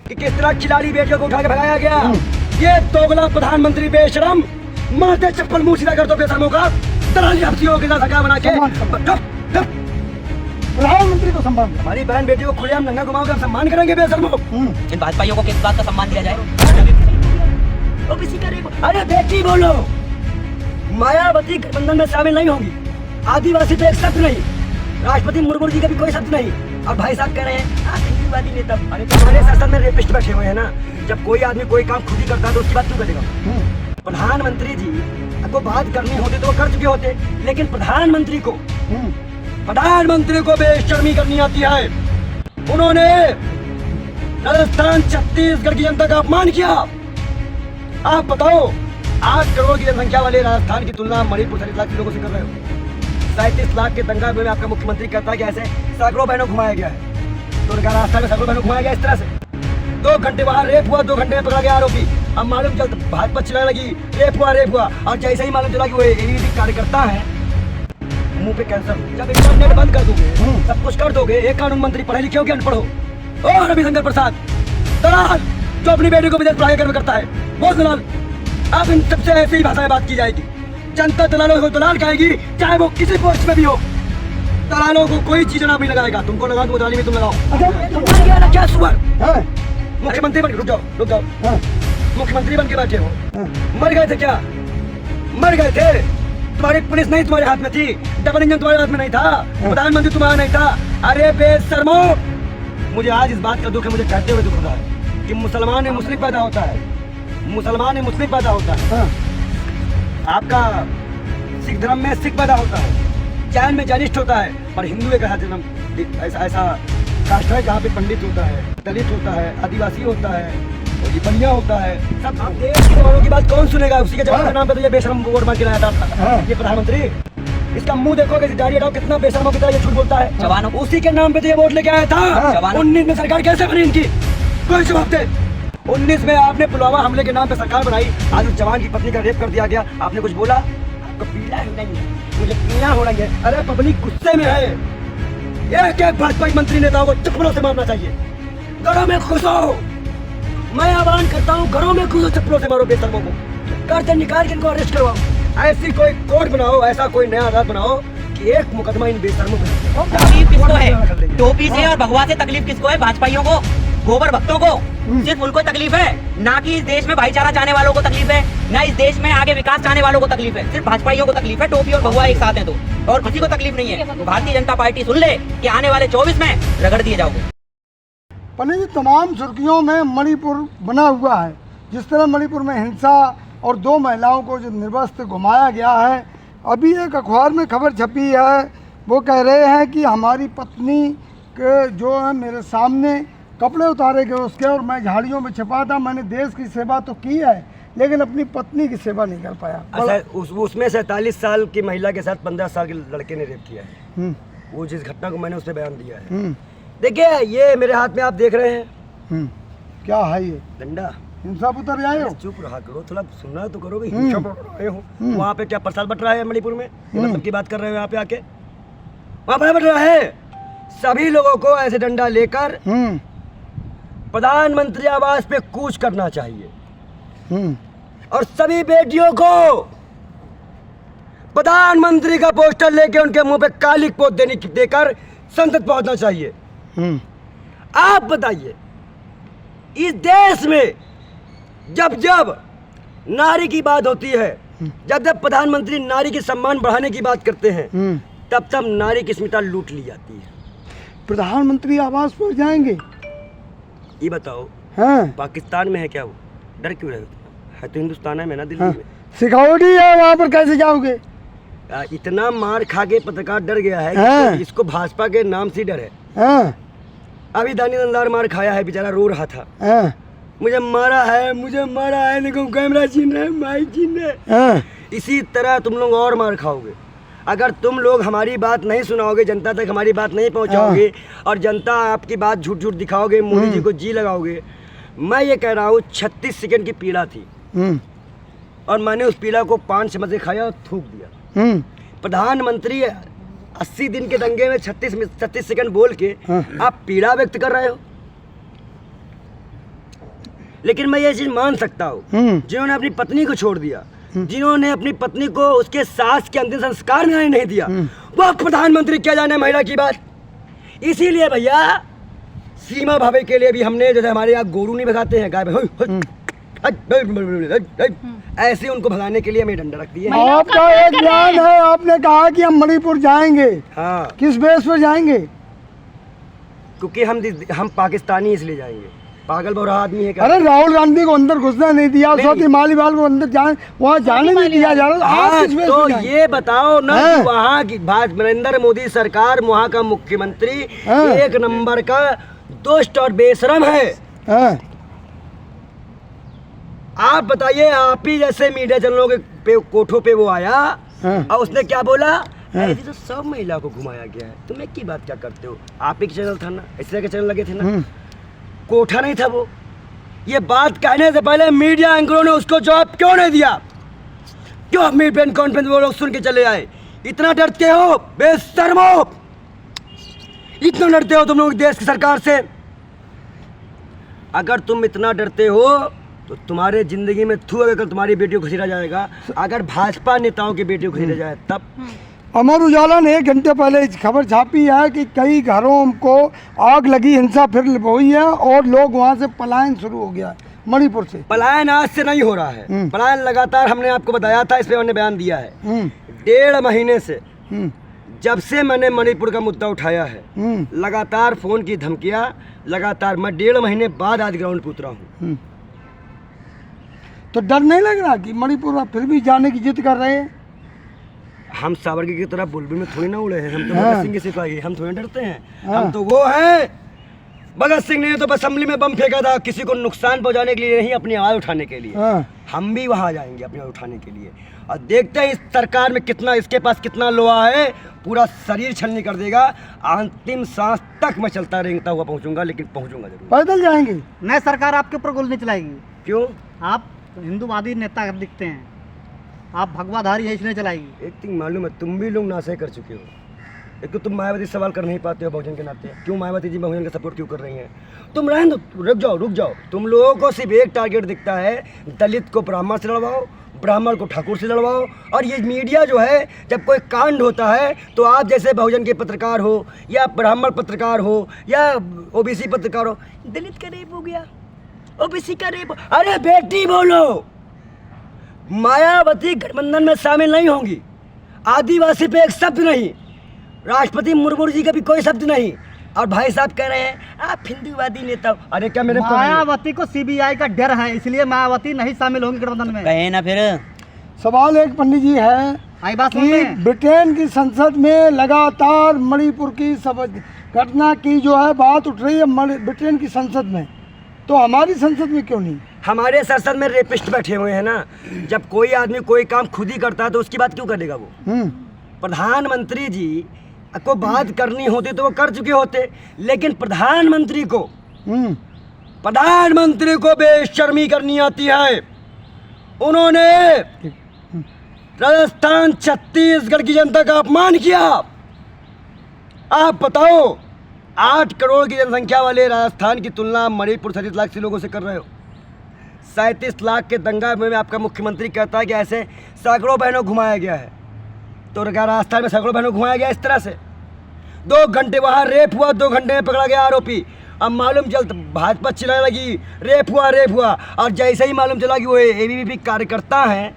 कि किस तरह खिलाड़ी बेटियों को उठा के भगाया गया। ये दोगला प्रधानमंत्री बेशरम, माथे चप्पल मुंह सीधा कर दो बेशरमों का। दलाली हफ्तियों के साथ सरकार बना के प्रधानमंत्री को सम्मान। हमारी बहन बेटी को खुलेआम नंगा घुमाओगे, हम सम्मान करेंगे बेशरमों। इन भाजपाइयों को किस बात का सम्मान दिया जाए? अरे बेटी बोलो, मायावती गठबंधन में शामिल नहीं होगी। आदिवासी तो एक शब्द नहीं, राष्ट्रपति मुर्मू जी का भी कोई शब्द नहीं। और भाई साहब कह रहे हैं आतंकवादी नेता। अरे तुम्हारे शासन में रेपिस्ट बैठे हुए हैं ना। जब कोई आदमी कोई काम खुद ही करता है तो उसकी बात क्यों करेगा? प्रधानमंत्री जी को बात करनी होती तो वो कर चुके होते, लेकिन प्रधानमंत्री को बेशर्मी करनी आती है। उन्होंने राजस्थान छत्तीसगढ़ की जनता का अपमान किया। आप बताओ, 8 करोड़ की जनसंख्या वाले राजस्थान की तुलना मणिपुर 30 लाख के लोगों से कर रहे हो। 37 लाख के दंगा में आपका मुख्यमंत्री कहता है कि ऐसे सैकड़ों बहनों घुमाया गया है। तो उनका राजस्थान में सैकड़ों बहनों घुमाया गया इस तरह से। 2 घंटे वहाँ रेप हुआ, 2 घंटे में पकड़ा गया आरोपी। अब मालूम चल भाजपा चिल्लाने लगी रेप हुआ। और जैसे ही मालूम चला कि वो एबीवीपी कार्यकर्ता है, मुंह पे कैंसर। जब इंटरनेट बंद कर दोगे, सब कुछ कर दोगे, एक कानून मंत्री पढ़े लिखे हो कि अनपढ़ हो? और रविशंकर प्रसाद दलाल जो अपनी बेटी को विदेश पढ़ाई करता है, वो दलाल। अब इन सबसे ऐसी ही भाषा में बात की जाएगी। जनता दलालों को दलाल कहेगी, चाहे वो किसी पोस्ट में भी हो। दलालों को कोई चीज नाम नहीं लगाएगा। तुमको लगा दो दलाली में तुम लगाओ। क्या सुअर मुख्यमंत्री बन के रुक जाओ मुख्यमंत्री बन के बैठे हो। मर गए थे क्या? मर गए थे। तुम्हारी पुलिस नहीं तुम्हारे हाथ में थी, डबल इंजन तुम्हारे हाथ में नहीं था, प्रधानमंत्री तुम्हारा नहीं था। अरे बेशर्मो, मुझे आज इस बात का दुख है, मुझे कहते हुए दुख होता है कि मुसलमान में मुस्लिम पैदा होता है। आपका सिख धर्म में सिख पैदा होता है, जैन में जैनिस्ट होता है, पर हिंदू एक जन्म ऐसा कास्ट है जहाँ पे पंडित होता है, दलित होता है, आदिवासी होता है, और ये बनिया होता है। सब आप देश के जवानों की बात कौन सुनेगा? उसी के जवान के नाम पे तो ये बेशरम वोट मांग के लाया था ये प्रधानमंत्री। इसका मुंह देखोगे, दाढ़ी हटाओ, कितना बेशरमों की तरह ये झूठ बोलता है। जवानों उसी के नाम पे तो ये वोट लेके आया था। 19 में सरकार कैसे बनी इनकी? कोई जवाब दे। 19 में आपने पुलवामा हमले के नाम पे सरकार बनाई, आज उस जवान की पत्नी का रेप कर दिया गया। आपने कुछ बोला? आपको पीला ही नहीं है, मुझे पीला हो रही है। अरे पब्लिक गुस्से में है। एक भाजपा मंत्री नेताओं को चप्पलों से मारना चाहिए। घरों में घुसो, मैं आह्वान करता हूँ, घरों में घुसो, चप्पलों से मारो बेशर्मों को। कर्ज निकाल के इनको अरेस्ट करवाओ। ऐसी कोई कोड बनाओ, ऐसा कोई नया आधार बनाओ कि एक मुकदमा इन बेशर्मों को। तकलीफ किसको है? टोपी से और भगवा से तकलीफ किसको है? भाजपाइयों को, गोबर भक्तों को। सिर्फ उनको तकलीफ है, ना कि इस देश में भाईचारा चाहने वालों को तकलीफ है, ना इस देश में आगे विकास चाहने वालों को तकलीफ है। सिर्फ भाजपाइयों को तकलीफ है। टोपी और भगवा एक साथ है तो, और किसी को तकलीफ नहीं है। भारतीय जनता पार्टी सुन ले कि आने वाले 24 में रगड़ दिए जाओगे। पंडित जी, तमाम सुर्खियों में मणिपुर बना हुआ है। जिस तरह मणिपुर में हिंसा और 2 महिलाओं को जो निर्वस्त्र घुमाया गया है, अभी एक अखबार में खबर छपी है, वो कह रहे हैं कि हमारी पत्नी के जो है मेरे सामने कपड़े उतारे गए उसके, और मैं झाड़ियों में छिपा था। मैंने देश की सेवा तो की है, लेकिन अपनी पत्नी की सेवा नहीं कर पाया। अच्छा, उसमें 47 साल की महिला के साथ 15 साल के लड़के ने रेप किया है। वो जिस घटना को मैंने उस पर बयान दिया है। देखिए, ये मेरे हाथ में आप देख रहे हैं। क्या है ये? डंडा। हिंसा उतर आए हो? चुप रहा करो, थोड़ा सुनना तो करो। वहाँ पे क्या प्रसाद बट रहा है मणिपुर में? मतलब की बात कर रहे हो यहाँ पे आके? वहाँ पर बट रहा है। सभी लोगों को ऐसे डंडा लेकर प्रधानमंत्री आवास पे कूच करना चाहिए। और सभी बेटियों को प्रधानमंत्री का पोस्टर लेके उनके मुंह पे काली पोत देकर संसद पहुंचना चाहिए। आप बताइए, इस देश में जब जब नारी की बात होती है, जब जब प्रधानमंत्री नारी के सम्मान बढ़ाने की बात करते हैं, तब तब नारी की अस्मिता लूट ली जाती है। प्रधानमंत्री आवास पर जाएंगे? ये बताओ, हाँ। पाकिस्तान में है क्या? वो डर क्यों रहे? है तो हिंदुस्तान में ना, दिल्ली में। सिक्योरिटी है, वहाँ पर कैसे जाओगे? इतना मार खा के पत्रकार डर गया है कि इसको भाजपा के नाम से डर है। अभी दानी दंदार मार खाया है, बेचारा रो रहा था। मुझे मारा है, देखो कैमरा छीन रहा है, माइक छीन रहा है। इसी तरह तुम लोग और मार खाओगे अगर तुम लोग हमारी बात नहीं सुनाओगे, जनता तक हमारी बात नहीं पहुंचाओगे, और जनता आपकी बात झूठ झूठ दिखाओगे, मोदी जी को जी लगाओगे। मैं ये कह रहा हूँ, 36 सेकंड की पीड़ा थी और मैंने उस पीड़ा को 5 चम्मच से खाया और थूक दिया। प्रधानमंत्री 80 दिन के दंगे में 36 सेकंड बोल के आप पीड़ा व्यक्त कर रहे हो। लेकिन मैं ये चीज मान सकता हूँ, जिन्होंने अपनी पत्नी को छोड़ दिया, जिन्होंने अपनी पत्नी को उसके सास के अंतिम संस्कार में नहीं दिया, वो प्रधानमंत्री क्या जाने महिला की बात। इसीलिए भैया सीमा भाभी के लिए भी हमने, जैसे हमारे यहाँ गोरू नहीं भगाते हैं, गाय ऐसे उनको भगाने के लिए हमें डंडा रख दिया। आपका एक बयान है, आपने कहा कि हम मणिपुर जाएंगे। हाँ, किस बेस पर जाएंगे? क्योंकि हम पाकिस्तानी इसलिए जाएंगे, पागल बहुरा आदमी है क्या? अरे राहुल गांधी को अंदर घुसना नहीं दिया, स्वती मालीवाल को अंदर वहाँ जाने नहीं दिया जा रहा। हाँ, तो ये बताओ ना कि वहाँ की नरेंद्र मोदी सरकार, वहाँ का मुख्यमंत्री एक नंबर का दुष्ट और बेशरम है। आप बताइए, आप ही जैसे मीडिया चैनलों के कोठों पे वो आया और उसने क्या बोला, ऐसी तो सब महिला को घुमाया गया है, तुम एक की बात क्या करते हो? आप ही का चैनल था ना, इस तरह के चैनल लगे थे ना, कोठा नहीं था वो। ये बात कहने से पहले मीडिया एंकरों ने उसको जवाब क्यों नहीं दिया? क्यों मीडिया कॉन्फ्रेंस वो लोग सुन के चले आए? इतना डरते हो बेशर्मो, इतना डरते हो तुम लोग देश की सरकार से? अगर तुम इतना डरते हो तो तुम्हारे जिंदगी में अगर तुम्हारी बेटियों को खसीटा जाएगा, अगर भाजपा नेताओं की बेटियों को खसीटा जाए तब। अमर उजाला ने 1 घंटे पहले इस खबर छापी है कि कई घरों को आग लगी, हिंसा फिर हुई है और लोग वहां से पलायन शुरू हो गया है मणिपुर से। पलायन आज से नहीं हो रहा है, पलायन लगातार, हमने आपको बताया था, इस पे हमने बयान दिया है। 1.5 महीने से, जब से मैंने मणिपुर का मुद्दा उठाया है, लगातार फोन की धमकियां, लगातार मैं 1.5 महीने बाद आज ग्राउंड पे उतरा हूँ। तो डर नहीं लग रहा कि मणिपुर फिर भी जाने की जिद कर रहे हैं? हम सावरकर की तरह बुलबुल में थोड़ी ना उड़े हैं, हम तो भगत सिंह के सिपाही, हम थोड़ी डरते हैं। हम तो वो हैं, भगत सिंह ने तो असेंबली में बम फेंका था किसी को नुकसान पहुंचाने के लिए नहीं, अपनी आवाज उठाने के लिए। हम भी वहां जाएंगे अपनी आवाज उठाने के लिए, और देखते हैं इस सरकार में कितना, इसके पास कितना लोहा है, पूरा शरीर छलनी कर देगा। अंतिम सांस तक मैं चलता रेंगता हुआ पहुंचूंगा, लेकिन पहुंचूंगा जरूर। पैदल जाएंगे? नई सरकार आपके ऊपर गोली नहीं चलाएगी। क्यों? आप हिंदूवादी नेता दिखते हैं, आप भगवाधारी है, इसलिए चलाएगी। एक चीज मालूम है, तुम भी लोग नाशे कर चुके हो। एक तो तुम मायावती सवाल कर नहीं पाते हो बहुजन के नाते, क्यों मायावती जी बहुजन का सपोर्ट क्यों कर रही हैं? तुम रहने दो, रुक जाओ। तुम लोगों को सिर्फ एक टारगेट दिखता है, दलित को ब्राह्मण से लड़वाओ, ब्राह्मण को ठाकुर से लड़वाओ। और ये मीडिया जो है, जब कोई कांड होता है तो आप जैसे बहुजन के पत्रकार हो या ब्राह्मण पत्रकार हो या ओबीसी पत्रकार हो, दलित का रेप हो गया, ओबीसी का रेप, अरे बेटी बोलो, मायावती गठबंधन में शामिल नहीं होंगी, आदिवासी पे एक शब्द नहीं, राष्ट्रपति मुर्मू जी का भी कोई शब्द नहीं, और भाई साहब कह रहे हैं आप हिंदूवादी नेता। अरे क्या मेरे मायावती को सीबीआई का डर है, इसलिए मायावती नहीं शामिल होंगी गठबंधन में। कहे ना फिर। सवाल एक पंडित जी है कि ब्रिटेन की संसद में लगातार मणिपुर की घटना की जो है बात उठ रही है ब्रिटेन की संसद में, तो हमारी संसद में क्यों नहीं? हमारे संसद में रेपिस्ट बैठे हुए हैं ना। जब कोई आदमी कोई काम खुद ही करता है तो उसकी बात क्यों करेगा वो? प्रधानमंत्री जी को बात करनी होती तो वो कर चुके होते, लेकिन प्रधानमंत्री को बेशर्मी करनी आती है। उन्होंने राजस्थान छत्तीसगढ़ की जनता का अपमान किया। आप बताओ, 8 करोड़ की जनसंख्या वाले राजस्थान की तुलना मणिपुर 37 लाख से लोगों से कर रहे हो। 37 लाख के दंगा में आपका मुख्यमंत्री कहता है कि ऐसे सैकड़ों बहनों घुमाया गया है, तो क्या राजस्थान में सैकड़ों बहनों घुमाया गया इस तरह से? 2 घंटे वहाँ रेप हुआ, 2 घंटे में पकड़ा गया आरोपी। अब मालूम चलता, भाजपा चिल्लाने लगी रेप हुआ, और जैसे ही मालूम चला कि वो एबीवीपी कार्यकर्ता हैं,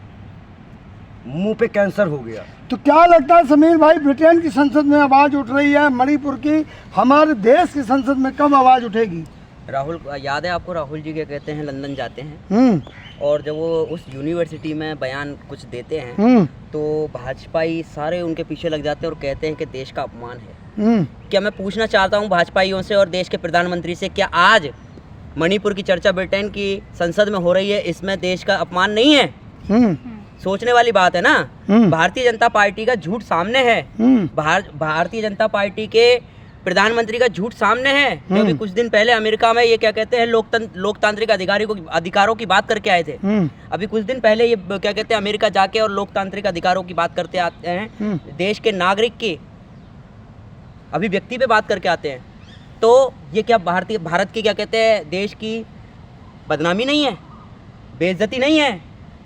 मुंह पे कैंसर हो गया। तो क्या लगता है समीर भाई, ब्रिटेन की संसद में आवाज उठ रही है मणिपुर की, हमारे देश की संसद में कब आवाज उठेगी? राहुल, याद है आपको, राहुल जी क्या कहते हैं, लंदन जाते हैं और जब वो उस यूनिवर्सिटी में बयान कुछ देते हैं तो भाजपाई सारे उनके पीछे लग जाते हैं और कहते हैं कि देश का अपमान है। क्या मैं पूछना चाहता हूँ भाजपाइयों से और देश के प्रधानमंत्री से, क्या आज मणिपुर की चर्चा ब्रिटेन की संसद में हो रही है, इसमें देश का अपमान नहीं है? सोचने वाली बात है ना। भारतीय जनता पार्टी का झूठ सामने है, भारतीय जनता पार्टी के प्रधानमंत्री का झूठ सामने है, जो भी कुछ दिन पहले अमेरिका में ये क्या कहते हैं लोकतांत्रिक अधिकारों की बात करके आए थे। अभी कुछ दिन पहले ये क्या कहते हैं अमेरिका जाके और लोकतांत्रिक अधिकारों की बात करते आते हैं, देश के नागरिक की अभिव्यक्ति पे बात करके आते हैं। तो ये क्या भारत की क्या कहते हैं देश की बदनामी नहीं है, बेइज्जती नहीं है।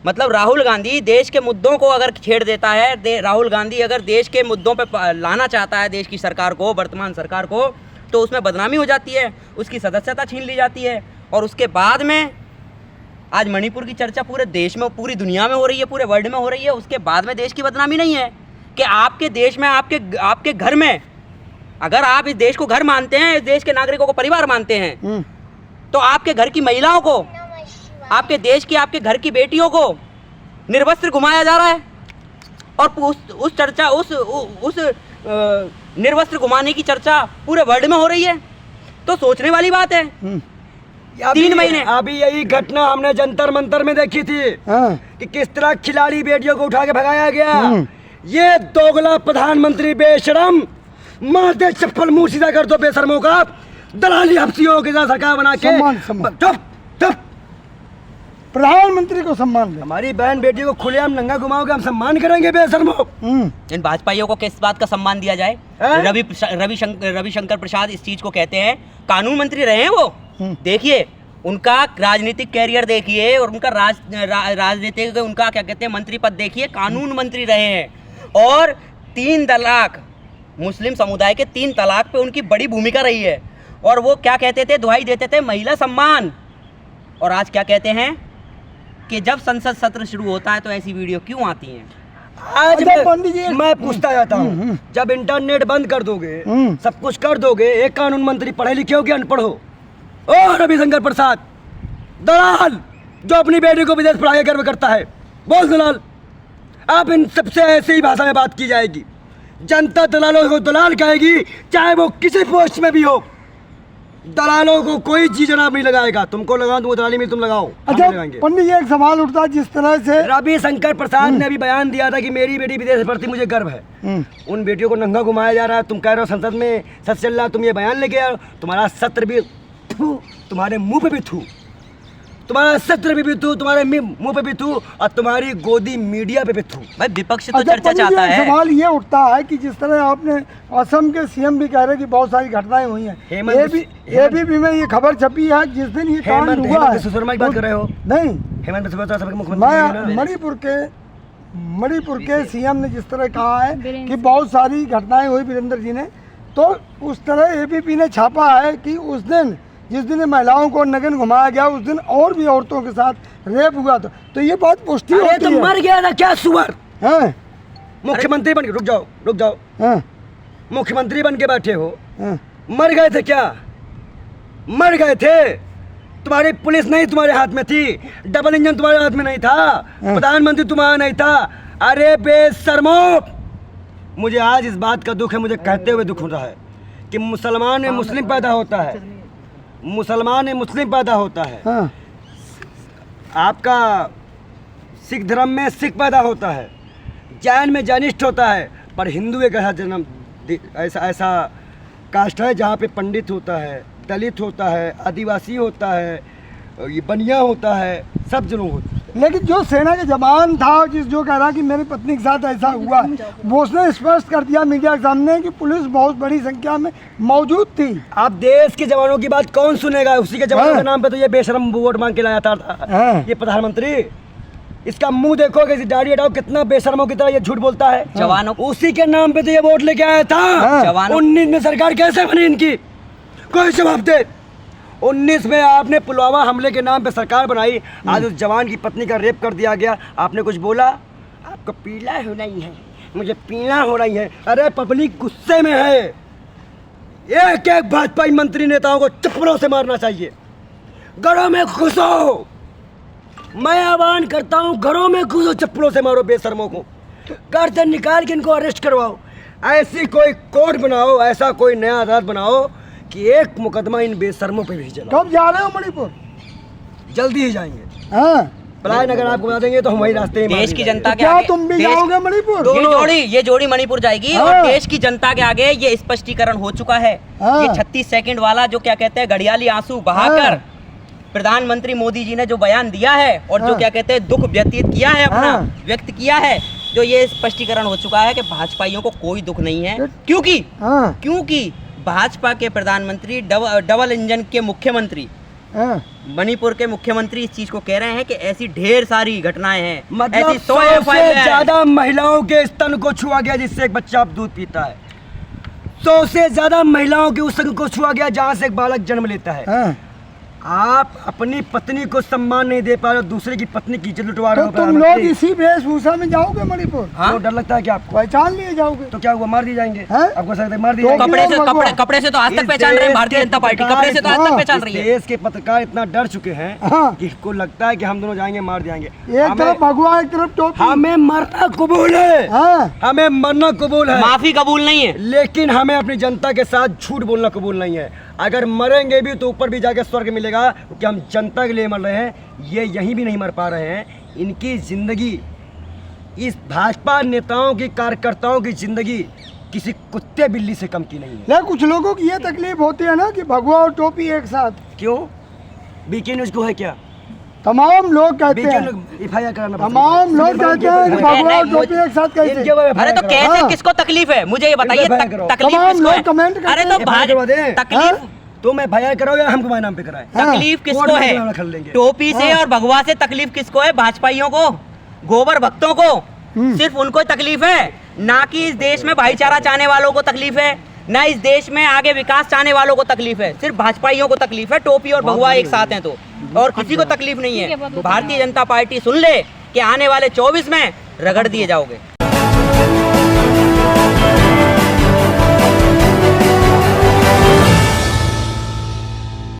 मतलब राहुल गांधी देश के मुद्दों को अगर छेड़ देता है, राहुल गांधी अगर देश के मुद्दों पे लाना चाहता है देश की सरकार को, वर्तमान सरकार को, तो उसमें बदनामी हो जाती है, उसकी सदस्यता छीन ली जाती है। और उसके बाद में आज मणिपुर की चर्चा पूरे देश में, पूरी दुनिया में हो रही है, पूरे वर्ल्ड में हो रही है। उसके बाद में देश की बदनामी नहीं है कि आपके देश में, आपके घर में, अगर आप इस देश को घर मानते हैं, इस देश के नागरिकों को परिवार मानते हैं, तो आपके घर की महिलाओं को, आपके देश की, आपके घर की बेटियों को निर्वस्त्र घुमाया जा रहा है। और उस चर्चा, उस निर्वस्त्र घुमाने की चर्चा पूरे वर्ल्ड में हो रही है। तो सोचने वाली बात है। 3 महीने अभी यही घटना हमने जंतर मंतर में देखी थी कि किस तरह खिलाड़ी बेटियों को उठा के भगाया गया। ये दोगला प्रधानमंत्री बेशरम, मार दे चप्पल, मुंह सीधा कर दो बेशरमों का। दलाली हफ्सियों के साथ सरकार बना के चुप चुप। प्रधानमंत्री को सम्मान दे। हमारी बहन बेटी को खुलेआम नंगा घुमाओगे, हम सम्मान करेंगे बेशरमों। इन भाजपाइयों को किस बात का सम्मान दिया जाए? रविशंकर प्रसाद इस चीज को कहते हैं, कानून मंत्री रहे हैं वो। देखिए उनका राजनीतिक कैरियर देखिए, और उनका राजनीतिक, उनका क्या कहते हैं, मंत्री पद देखिए, कानून मंत्री रहे हैं। और 3 तलाक, मुस्लिम समुदाय के 3 तलाक पे उनकी बड़ी भूमिका रही है। और वो क्या कहते थे, दुहाई देते थे महिला सम्मान। और आज क्या कहते हैं कि जब संसद सत्र शुरू होता है तो ऐसी वीडियो क्यों आती हैं? आज मैं पूछता जाता हूँ, जब इंटरनेट बंद कर दोगे, सब कुछ कर दोगे, एक कानून मंत्री पढ़े लिखे हो कि अनपढ़ हो? ओ रविशंकर प्रसाद, दलाल जो अपनी बेटी को विदेश पढ़ा के गर्व करता है, बोल दलाल। आप इन सबसे ऐसी ही भाषा में बात की जाएगी। जनता दलालों को दलाल कहेगी, चाहे वो किसी पोस्ट में भी हो। दलालों को कोई जी जनाब नहीं लगाएगा। तुमको लगाओ, तुमको दलाली में तुम लगाओ। अच्छा पंडित जी, एक सवाल उठता है, जिस तरह से रविशंकर प्रसाद ने अभी बयान दिया था कि मेरी बेटी विदेश पढ़ती, मुझे गर्व है। उन बेटियों को नंगा घुमाया जा रहा है। तुम कह रहे हो संसद में सत्र चल रहा है, तुम ये बयान लेके आओ। तुम्हारा सत्र भी थू, तुम्हारे मुंह पे भी थू, तुम्हारा सत्र भी थू, तुम्हारे मुंह पे भी थू, और तुम्हारी गोदी मीडिया पे भी थू। भाई विपक्ष तो चर्चा चाहता है। सवाल ये उठता है कि जिस तरह आपने असम के सीएम भी कह रहे कि बहुत सारी घटनाएं हुई हैं, एबीपी में ये खबर छपी है जिस दिन ये कांड हुआ है। सुषमा की बात कर रहे हो? नहीं, हेमंत बिस्वा सभा के मुख्यमंत्री। मणिपुर के सीएम ने जिस तरह कहा है कि बहुत सारी घटनाएं हुई वीरेंद्र जी ने, तो उस तरह एबीपी ने छापा है कि उस दिन, जिस दिन महिलाओं को नग्न घुमाया गया, उस दिन और भी औरतों के साथ रेप हुआ था। तो ये बात पुष्टि होती है। तो मर गया था क्या सुअर? हैं? मुख्यमंत्री बन के, रुक जाओ। हैं? मुख्यमंत्री बन के बैठे हो, मर गए थे क्या? मर गए थे। तुम्हारी पुलिस नहीं तुम्हारे हाथ में थी, डबल इंजन तुम्हारे हाथ में नहीं था, प्रधानमंत्री तुम्हारा नहीं था। अरे बेशर्मो, मुझे आज इस बात का दुख है, मुझे कहते हुए दुख हो रहा है कि मुसलमान में मुस्लिम पैदा होता है, मुसलमान में मुस्लिम पैदा होता है। आपका सिख धर्म में सिख पैदा होता है, जैन में जैनिस्ट होता है, पर हिंदू एक ऐसा जन्म, ऐसा कास्ट है जहाँ पे पंडित होता है, दलित होता है, आदिवासी होता है, ये बनिया होता है, सब लोग होते हैं। लेकिन जो सेना के जवान था, जो कह रहा कि मेरी पत्नी के साथ ऐसा हुआ, वो उसने स्पष्ट कर दिया मीडिया के सामने कि पुलिस बहुत बड़ी संख्या में मौजूद थी। आप देश के जवानों की बात कौन सुनेगा? उसी के जवानों के नाम पे तो ये बेशरम वोट मांग के लाया था ये प्रधानमंत्री। इसका मुंह देखो कि दाढ़ी हटाओ, कितना बेशर्मों की तरह ये झूठ बोलता है। जवानों उसी के नाम पे तो ये वोट लेके आया था। 19 में सरकार कैसे बनी इनकी? कोई जवाब दे। 19 में आपने पुलवामा हमले के नाम पे सरकार बनाई, आज उस जवान की पत्नी का रेप कर दिया गया, आपने कुछ बोला? आपको पीला हो रही है, मुझे पीला हो रही है। अरे पब्लिक गुस्से में है। एक एक भाजपा मंत्री नेताओं को चप्पलों से मारना चाहिए। घरों में घुसो, मैं आह्वान करता हूँ, घरों में घुसो, चप्पलों से मारो बेशर्मों को, घर से निकाल के इनको अरेस्ट करवाओ। ऐसी कोई कोर्ट बनाओ, ऐसा कोई नया अदालत बनाओ कि एक मुकदमा इन बेशर्मों पे भी चला। कब जा रहे हो मणिपुर? जल्दी ही जाएंगे। पलायन अगर आपको बता देंगे तो हम वही रास्ते में। देश की जनता के क्या आगे तुम भी जाओगे मणिपुर? ये जोड़ी मणिपुर जाएगी और देश की जनता के आगे ये स्पष्टीकरण हो चुका है। ये 36 सेकंड वाला जो क्या कहते हैं घड़ियाली आंसू बहाकर प्रधानमंत्री मोदी जी ने जो बयान दिया है और जो क्या कहते हैं दुख व्यतीत किया है, अपना व्यक्त किया है, जो ये स्पष्टीकरण हो चुका है कि भाजपाइयों को कोई दुख नहीं है। क्योंकि भाजपा के प्रधानमंत्री डबल इंजन के मुख्यमंत्री हाँ। मणिपुर के मुख्यमंत्री इस चीज को कह रहे हैं कि ऐसी ढेर सारी घटनाएं हैं, मतलब ऐसी 100 100 FIR से हैं। ज्यादा महिलाओं के स्तन को छुआ गया जिससे एक बच्चा अब दूध पीता है। 100 से ज्यादा महिलाओं के उस स्तन को छुआ गया जहां से एक बालक जन्म लेता है। हाँ। आप अपनी पत्नी को सम्मान नहीं दे पा रहे हो, दूसरे की पत्नी की इज्जत लुटवा रहे तो हो। तुम लोग प्रधानमंत्री। इसी वेशभूषा में जाओगे मणिपुर? हाँ? तो डर लगता है कि आपको पहचान लिए जाओगे? तो क्या हुआ, मार दिए जाएंगे? हैं? आपको सकते मार दिए तो जाएंगे? कपड़े से भगवान। कपड़े से तो आज तक इस पहचान रहे हैं देश भारतीय के जनता पार्टी, पत्रकार कपड़े से तो आज तक इतना- पहचान इस रही है। देश के पत्रकार इतना डर चुके हैं हाँ। कि इसको लगता है कि हम दोनों जाएंगे मार दिएंगे। एक तरफ भगवा एक तरफ टोपी। हमें मरना कबूल है, हाँ। हमें मरना कबूल है, माफी कबूल नहीं है। लेकिन हमें अपनी जनता के साथ झूठ बोलना कबूल नहीं है। अगर मरेंगे भी तो ऊपर भी जाके स्वर्ग मिलेगा, क्योंकि हम जनता के लिए मर रहे हैं। ये यहीं भी नहीं मर पा रहे हैं। इनकी जिंदगी, इस भाजपा नेताओं की कार्यकर्ताओं की जिंदगी किसी कुत्ते बिल्ली से कम की नहीं है। लेकिन कुछ लोगों की ये तकलीफ होती है ना कि भगवा और टोपी एक साथ। क्यों? बीके न्यूज को है क्या? तमाम लोग कहते बीके हैं, FIR कराना पड़ता है। तमाम लोग कहते हैं कि भगवा और टोपी एक साथ कैसे? इनके ऊपर अरे तो FIR कैसे, हाँ। किसको तकलीफ है मुझे ये बताइए। FIR करो। तकलीफ तमाम किसको लोग है? कमेंट करते अरे तो हैं। FIR करवा दें। तकलीफ हाँ? तुम FIR करोगे या हम तुम्हारे नाम पे कराएं? हाँ। तकलीफ किसको कोर्ट में है? मामला कर लेंगे। टोपी से हाँ। और भगवा से तकलीफ किसको है? भाजपाइयों को, गोबर भक्तों को, सिर्फ उनको ही तकलीफ है। ना कि इस देश में भाईचारा चाहने वालों को तकलीफ है, ना इस देश में आगे विकास चाहने वालों को तकलीफ है। सिर्फ भाजपाइयों को तकलीफ है। टोपी और भगवा एक साथ हैं तो, और किसी को तकलीफ नहीं है। भारतीय जनता पार्टी सुन ले कि आने वाले 24 में रगड़ दिए जाओगे।